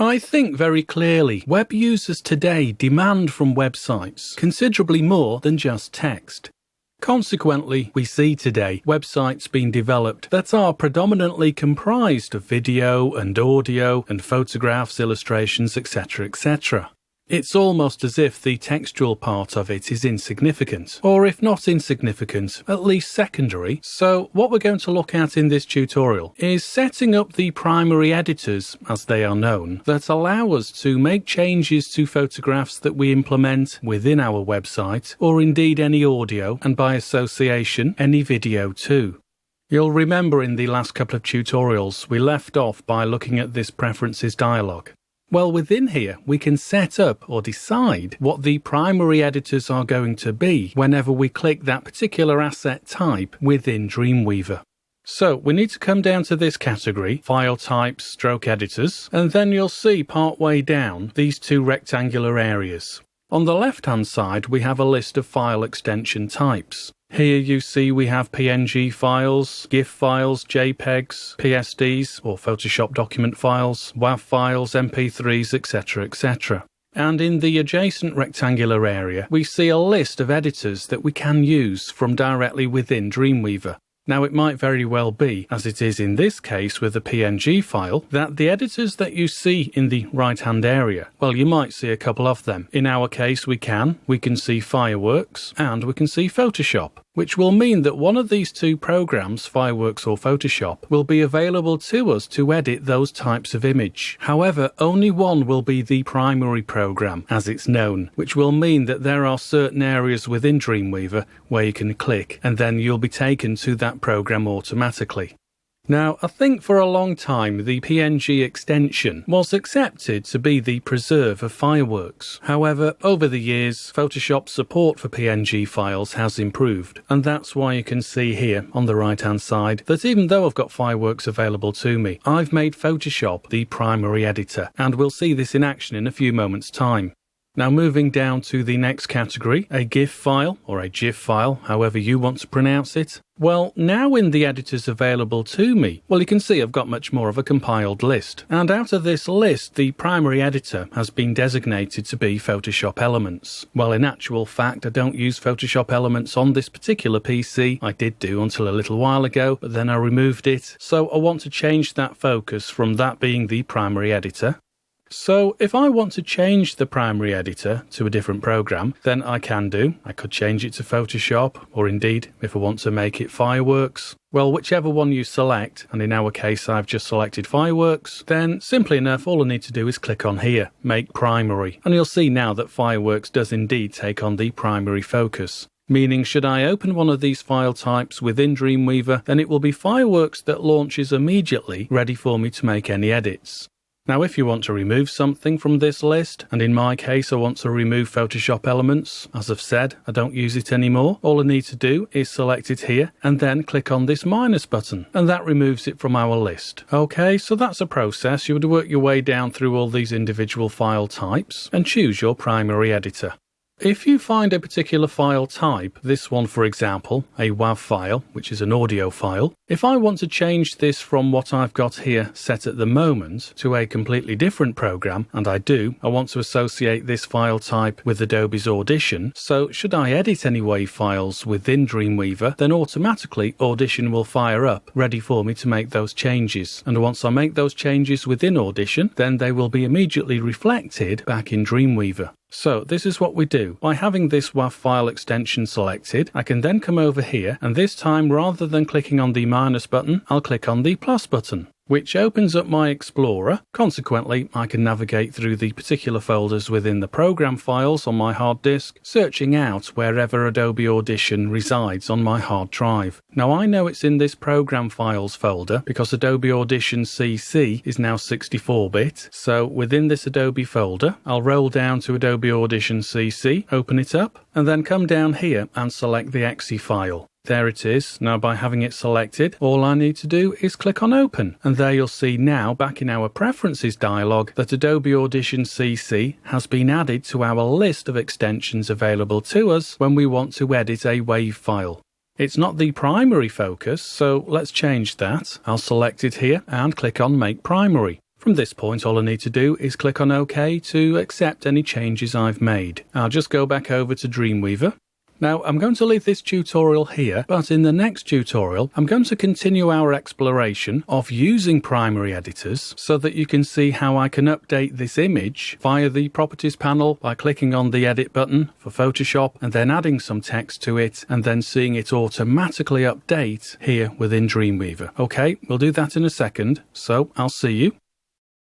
I think very clearly web users today demand from websites considerably more than just text. Consequently, we see today websites being developed that are predominantly comprised of video and audio and photographs, illustrations, etc., etc. It's almost as if the textual part of it is insignificant, or if not insignificant, at least secondary. So what we're going to look at in this tutorial is setting up the primary editors, as they are known, that allow us to make changes to photographs that we implement within our website, or indeed any audio, and by association, any video too. You'll remember in the last couple of tutorials we left off by looking at this preferences dialog. Well, within here, we can set up or decide what the primary editors are going to be whenever we click that particular asset type within Dreamweaver. So we need to come down to this category, File Types, Stroke Editors, and then you'll see partway down these two rectangular areas. On the left-hand side, we have a list of file extension types. Here you see we have PNG files, GIF files, JPEGs, PSDs or Photoshop document files, WAV files, MP3s, etc., etc. And in the adjacent rectangular area, we see a list of editors that we can use from directly within Dreamweaver. Now it might very well be, as it is in this case with a PNG file, that the editors that you see in the right-hand area, well, you might see a couple of them. In our case we can see Fireworks and we can see Photoshop, which will mean that one of these two programs, Fireworks or Photoshop, will be available to us to edit those types of image. However, only one will be the primary program, as it's known, which will mean that there are certain areas within Dreamweaver where you can click and then you'll be taken to that program automatically. Now, I think for a long time the PNG extension was accepted to be the preserve of Fireworks. However, over the years, Photoshop's support for PNG files has improved, and that's why you can see here on the right-hand side that even though I've got Fireworks available to me, I've made Photoshop the primary editor, and we'll see this in action in a few moments' time. Now moving down to the next category, a GIF file, or a GIF file, however you want to pronounce it. Well, now in the editors available to me, well, you can see I've got much more of a compiled list. And out of this list, the primary editor has been designated to be Photoshop Elements. Well, in actual fact, I don't use Photoshop Elements on this particular PC. I did do until a little while ago, but then I removed it. So I want to change that focus from that being the primary editor. So if I want to change the primary editor to a different program, then I can do. I could change it to Photoshop, or indeed, if I want to make it Fireworks. Well, whichever one you select, and in our case I've just selected Fireworks, then simply enough all I need to do is click on here, Make Primary, and you'll see now that Fireworks does indeed take on the primary focus. Meaning, should I open one of these file types within Dreamweaver, then it will be Fireworks that launches immediately, ready for me to make any edits. Now if you want to remove something from this list, and in my case I want to remove Photoshop Elements, as I've said, I don't use it anymore, all I need to do is select it here and then click on this minus button, and that removes it from our list. Okay, so that's a process. You would work your way down through all these individual file types and choose your primary editor. If you find a particular file type, this one for example, a WAV file, which is an audio file, if I want to change this from what I've got here set at the moment to a completely different program, and I want to associate this file type with Adobe's Audition, so should I edit any WAV files within Dreamweaver, then automatically Audition will fire up, ready for me to make those changes. And once I make those changes within Audition, then they will be immediately reflected back in Dreamweaver. So this is what we do. By having this WAV file extension selected, I can then come over here, and this time rather than clicking on the minus button, I'll click on the plus button, which opens up my Explorer. Consequently, I can navigate through the particular folders within the program files on my hard disk, searching out wherever Adobe Audition resides on my hard drive. Now I know it's in this program files folder because Adobe Audition CC is now 64-bit, so within this Adobe folder, I'll roll down to Adobe Audition CC, open it up, and then come down here and select the exe file. There it is. Now by having it selected, all I need to do is click on Open. And there you'll see now back in our Preferences dialog that Adobe Audition CC has been added to our list of extensions available to us when we want to edit a WAV file. It's not the primary focus, so let's change that. I'll select it here and click on Make Primary. From this point, all I need to do is click on OK to accept any changes I've made. I'll just go back over to Dreamweaver. Now, I'm going to leave this tutorial here, but in the next tutorial, I'm going to continue our exploration of using primary editors so that you can see how I can update this image via the Properties panel by clicking on the Edit button for Photoshop and then adding some text to it and then seeing it automatically update here within Dreamweaver. Okay, we'll do that in a second, so I'll see you